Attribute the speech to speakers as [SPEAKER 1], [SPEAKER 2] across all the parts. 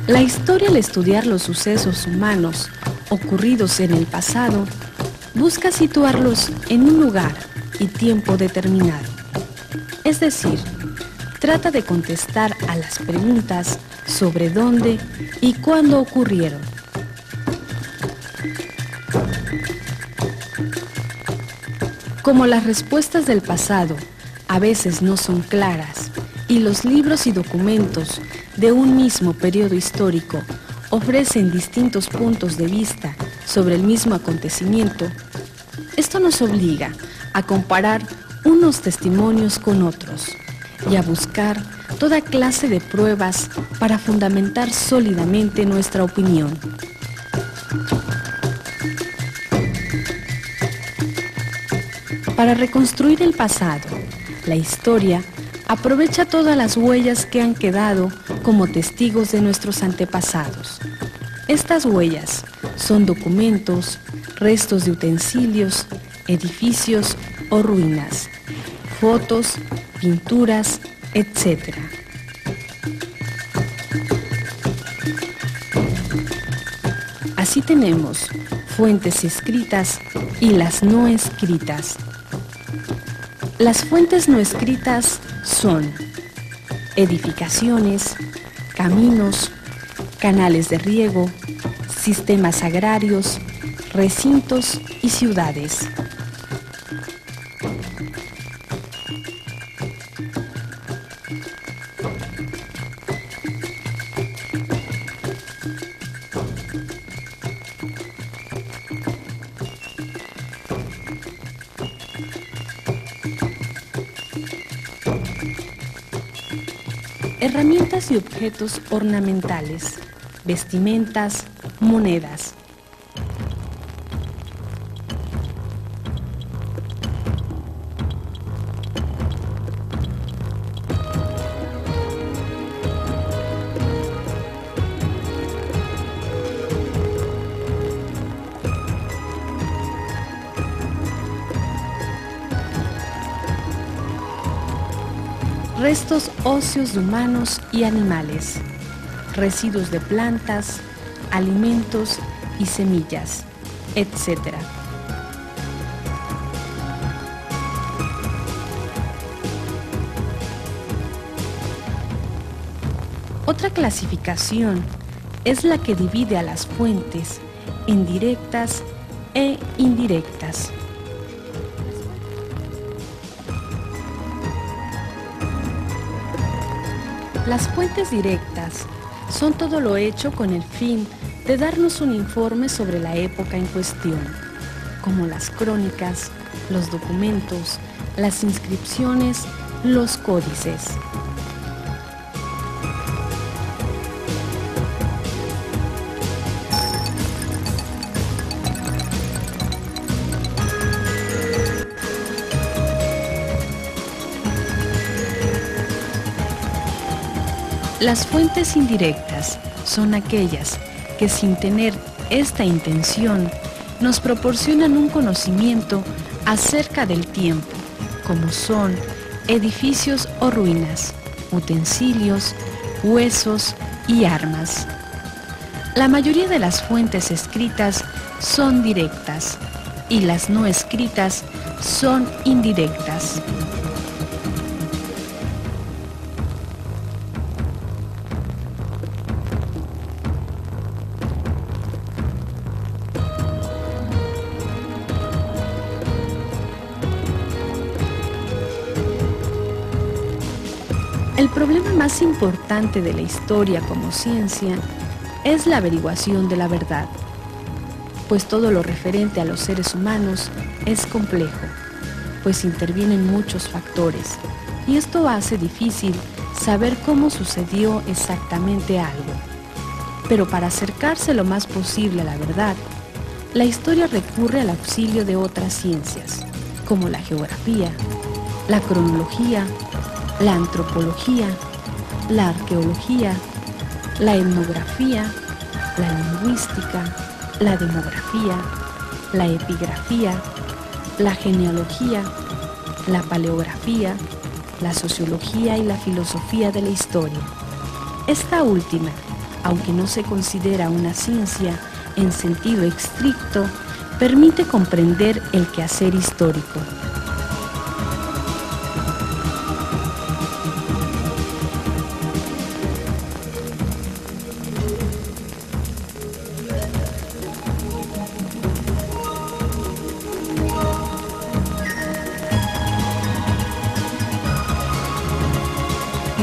[SPEAKER 1] La historia, al estudiar los sucesos humanos ocurridos en el pasado, busca situarlos en un lugar y tiempo determinado. Es decir, trata de contestar a las preguntas sobre dónde y cuándo ocurrieron. Como las respuestas del pasado a veces no son claras y los libros y documentos de un mismo periodo histórico ofrecen distintos puntos de vista sobre el mismo acontecimiento, esto nos obliga a comparar unos testimonios con otros y a buscar toda clase de pruebas para fundamentar sólidamente nuestra opinión. Para reconstruir el pasado, la historia aprovecha todas las huellas que han quedado como testigos de nuestros antepasados. Estas huellas son documentos, restos de utensilios, edificios o ruinas, fotos, pinturas, etc. Así tenemos fuentes escritas y las no escritas. Las fuentes no escritas son edificaciones, caminos, canales de riego, sistemas agrarios, recintos y ciudades. Herramientas y objetos ornamentales, vestimentas, monedas. Restos óseos de humanos y animales, residuos de plantas, alimentos y semillas, etc. Otra clasificación es la que divide a las fuentes en directas e indirectas. Las fuentes directas son todo lo hecho con el fin de darnos un informe sobre la época en cuestión, como las crónicas, los documentos, las inscripciones, los códices. Las fuentes indirectas son aquellas que, sin tener esta intención, nos proporcionan un conocimiento acerca del tiempo, como son edificios o ruinas, utensilios, huesos y armas. La mayoría de las fuentes escritas son directas y las no escritas son indirectas. El problema más importante de la historia como ciencia es la averiguación de la verdad, pues todo lo referente a los seres humanos es complejo, pues intervienen muchos factores, y esto hace difícil saber cómo sucedió exactamente algo. Pero para acercarse lo más posible a la verdad, la historia recurre al auxilio de otras ciencias, como la geografía, la cronología, la antropología, la arqueología, la etnografía, la lingüística, la demografía, la epigrafía, la genealogía, la paleografía, la sociología y la filosofía de la historia. Esta última aunque no se considera una ciencia en sentido estricto, permite comprender el quehacer histórico.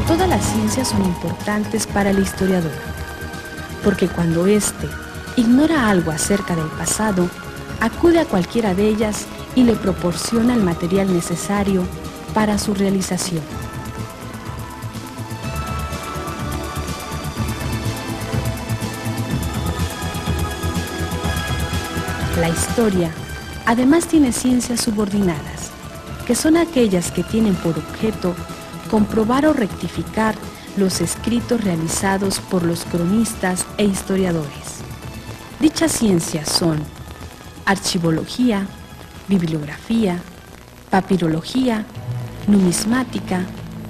[SPEAKER 1] Todas las ciencias son importantes para el historiador, porque cuando éste ignora algo acerca del pasado, acude a cualquiera de ellas y le proporciona el material necesario para su realización. La historia además tiene ciencias subordinadas, que son aquellas que tienen por objeto comprobar o rectificar los escritos realizados por los cronistas e historiadores. Dichas ciencias son archivología, bibliografía, papirología, numismática,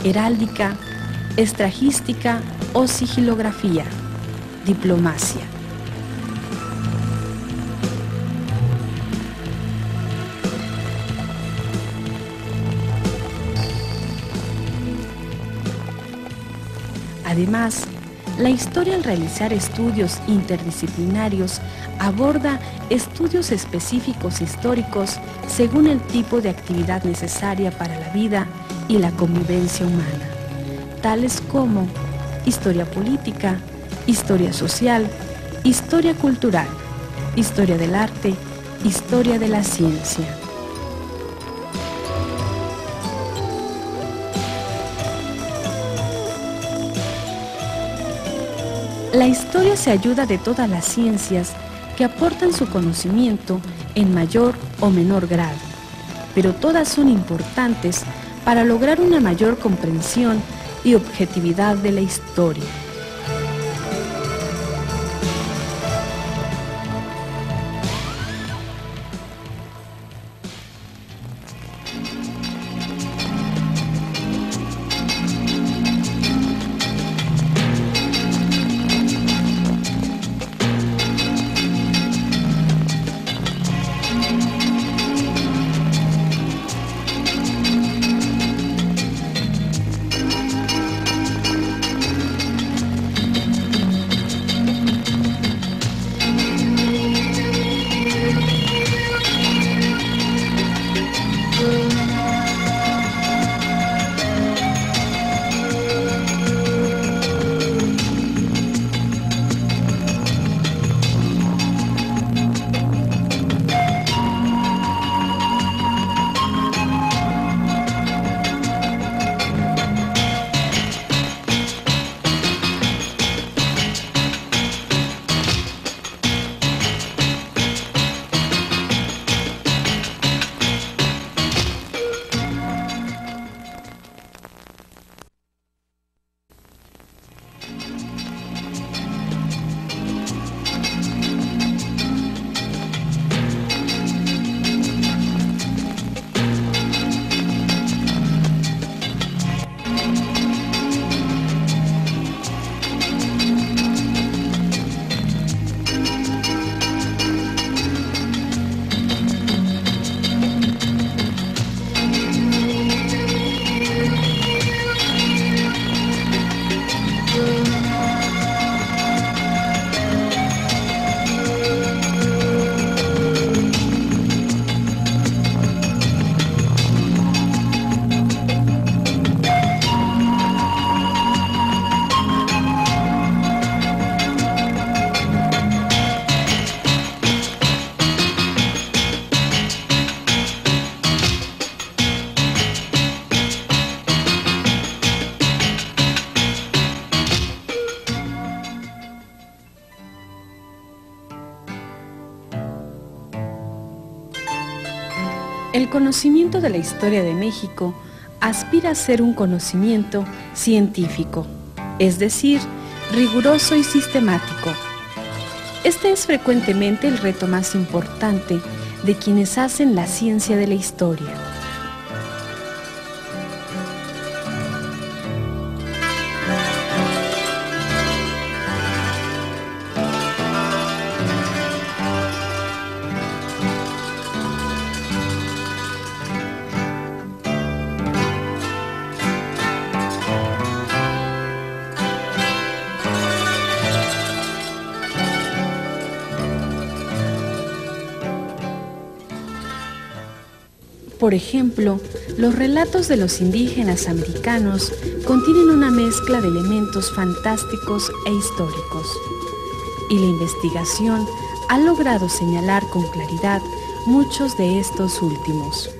[SPEAKER 1] heráldica, estragística o sigilografía, diplomacia. Además, la historia al realizar estudios interdisciplinarios aborda estudios específicos históricos según el tipo de actividad necesaria para la vida y la convivencia humana, tales como historia política, historia social, historia cultural, historia del arte, historia de la ciencia. La historia se ayuda de todas las ciencias que aportan su conocimiento en mayor o menor grado, pero todas son importantes para lograr una mayor comprensión y objetividad de la historia. El conocimiento de la historia de México aspira a ser un conocimiento científico, es decir, riguroso y sistemático. Este es frecuentemente el reto más importante de quienes hacen la ciencia de la historia. Por ejemplo, los relatos de los indígenas americanos contienen una mezcla de elementos fantásticos e históricos, y la investigación ha logrado señalar con claridad muchos de estos últimos.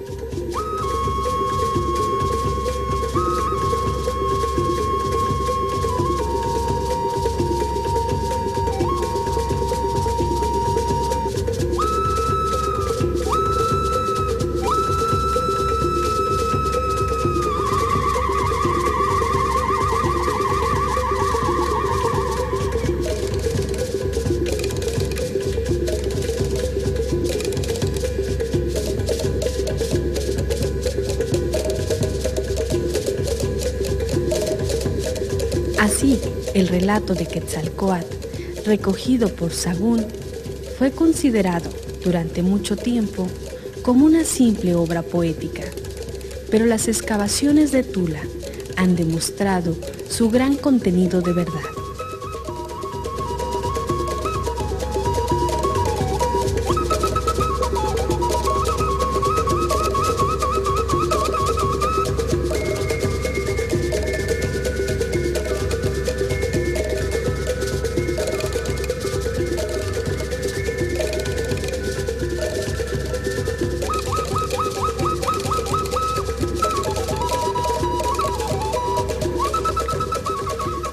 [SPEAKER 1] Así, el relato de Quetzalcóatl, recogido por Sahagún, fue considerado durante mucho tiempo como una simple obra poética, pero las excavaciones de Tula han demostrado su gran contenido de verdad.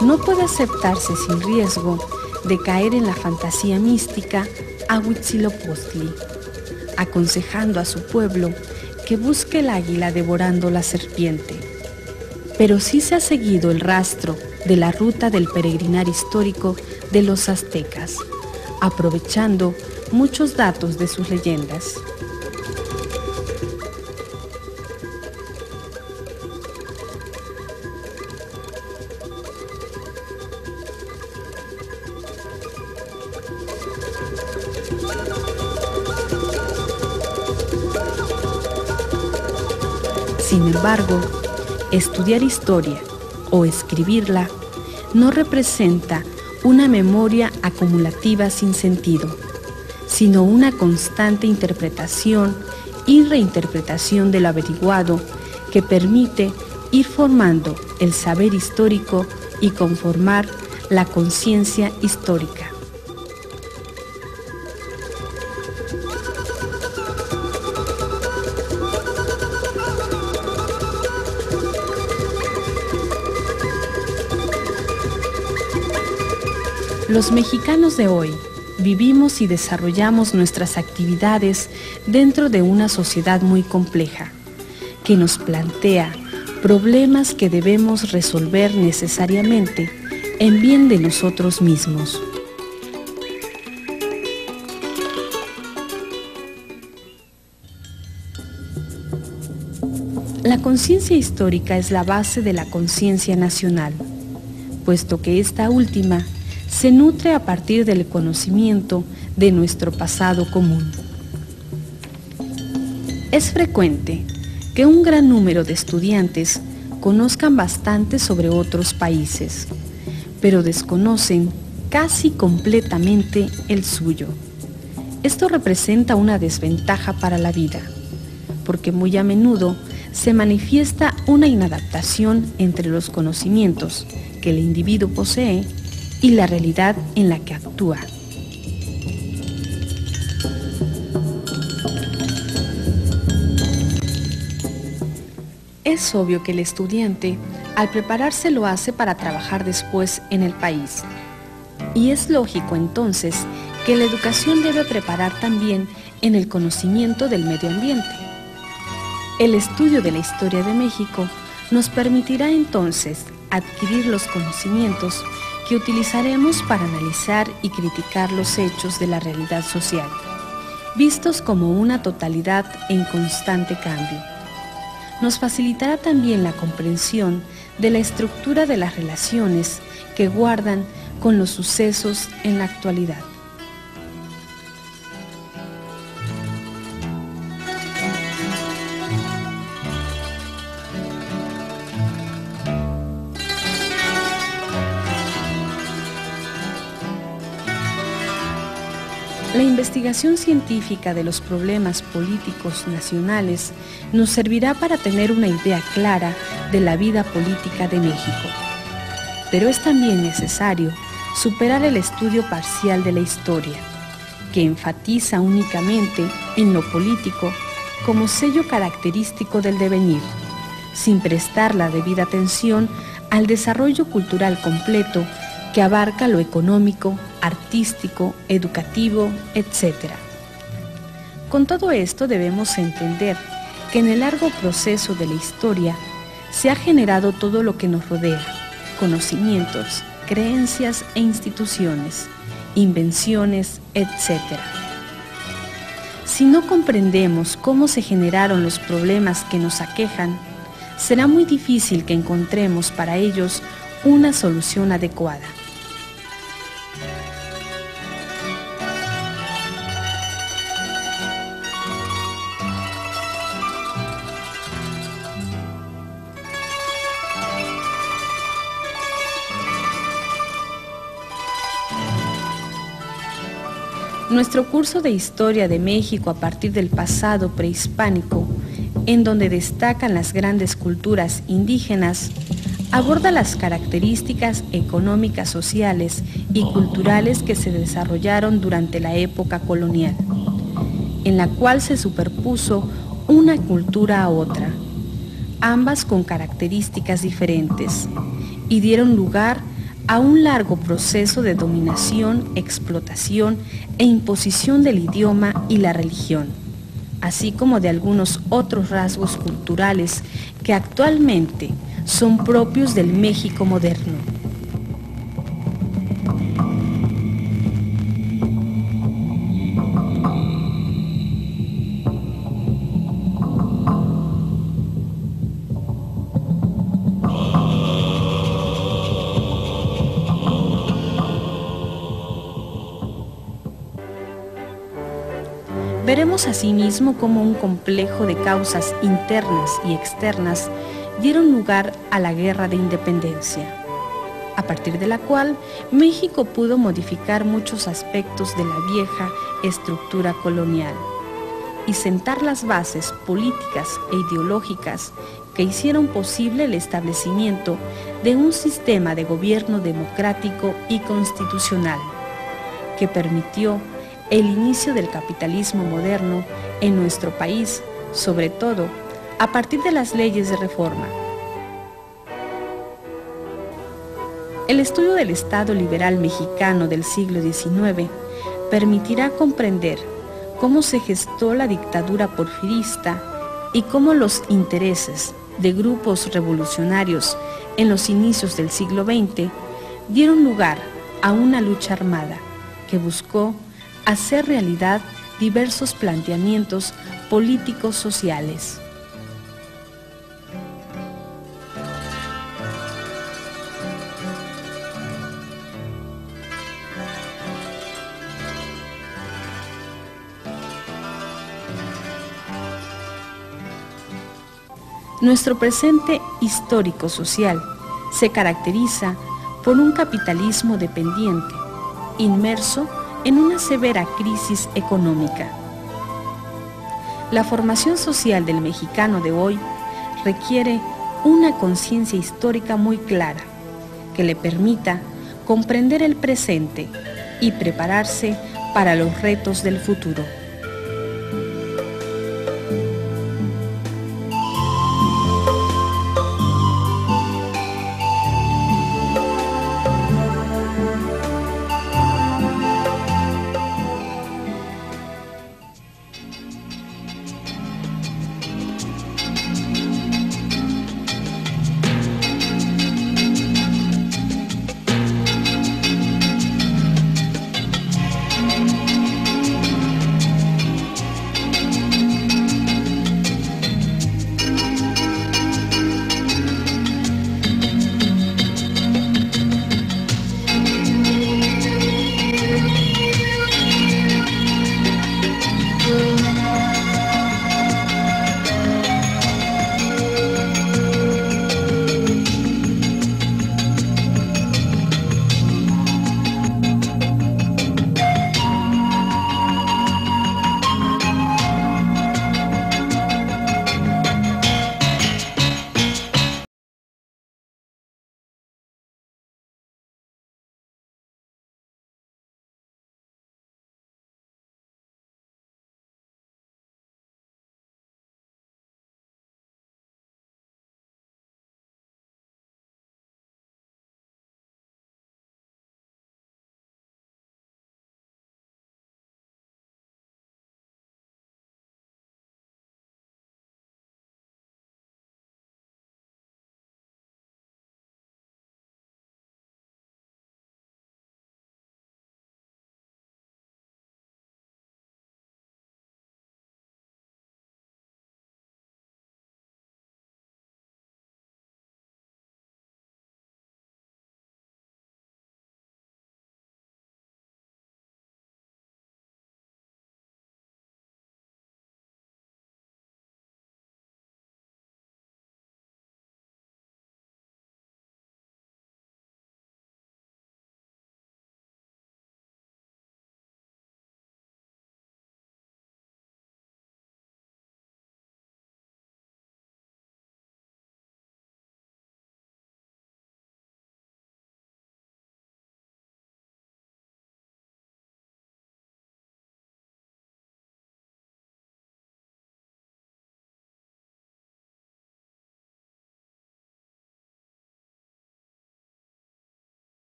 [SPEAKER 1] No puede aceptarse sin riesgo de caer en la fantasía mística a Huitzilopochtli, aconsejando a su pueblo que busque el águila devorando la serpiente. Pero sí se ha seguido el rastro de la ruta del peregrinar histórico de los aztecas, aprovechando muchos datos de sus leyendas. Sin embargo, estudiar historia o escribirla no representa una memoria acumulativa sin sentido, sino una constante interpretación y reinterpretación de lo averiguado que permite ir formando el saber histórico y conformar la conciencia histórica. Los mexicanos de hoy vivimos y desarrollamos nuestras actividades dentro de una sociedad muy compleja, que nos plantea problemas que debemos resolver necesariamente en bien de nosotros mismos. La conciencia histórica es la base de la conciencia nacional, puesto que esta última se nutre a partir del conocimiento de nuestro pasado común. Es frecuente que un gran número de estudiantes conozcan bastante sobre otros países, pero desconocen casi completamente el suyo. Esto representa una desventaja para la vida, porque muy a menudo se manifiesta una inadaptación entre los conocimientos que el individuo posee y la realidad en la que actúa. Es obvio que el estudiante, al prepararse, lo hace para trabajar después en el país. Y es lógico entonces que la educación debe preparar también en el conocimiento del medio ambiente. El estudio de la historia de México nos permitirá entonces adquirir los conocimientos que utilizaremos para analizar y criticar los hechos de la realidad social, vistos como una totalidad en constante cambio. Nos facilitará también la comprensión de la estructura de las relaciones que guardan con los sucesos en la actualidad. La investigación científica de los problemas políticos nacionales nos servirá para tener una idea clara de la vida política de México. Pero es también necesario superar el estudio parcial de la historia, que enfatiza únicamente en lo político como sello característico del devenir, sin prestar la debida atención al desarrollo cultural completo que abarca lo económico, artístico, educativo, etc. Con todo esto debemos entender que en el largo proceso de la historia se ha generado todo lo que nos rodea: conocimientos, creencias e instituciones, invenciones, etc. Si no comprendemos cómo se generaron los problemas que nos aquejan, será muy difícil que encontremos para ellos una solución adecuada. Nuestro curso de Historia de México a partir del pasado prehispánico, en donde destacan las grandes culturas indígenas, aborda las características económicas, sociales y culturales que se desarrollaron durante la época colonial, en la cual se superpuso una cultura a otra, ambas con características diferentes, y dieron lugar a un largo proceso de dominación, explotación e imposición del idioma y la religión, así como de algunos otros rasgos culturales que actualmente son propios del México moderno. Veremos asimismo cómo un complejo de causas internas y externas dieron lugar a la Guerra de Independencia, a partir de la cual México pudo modificar muchos aspectos de la vieja estructura colonial y sentar las bases políticas e ideológicas que hicieron posible el establecimiento de un sistema de gobierno democrático y constitucional que permitió el inicio del capitalismo moderno en nuestro país, sobre todo a partir de las leyes de reforma. El estudio del Estado liberal mexicano del siglo XIX permitirá comprender cómo se gestó la dictadura porfirista y cómo los intereses de grupos revolucionarios en los inicios del siglo XX dieron lugar a una lucha armada que buscó hacer realidad diversos planteamientos políticos sociales. Nuestro presente histórico-social se caracteriza por un capitalismo dependiente, inmerso en una severa crisis económica. La formación social del mexicano de hoy requiere una conciencia histórica muy clara que le permita comprender el presente y prepararse para los retos del futuro.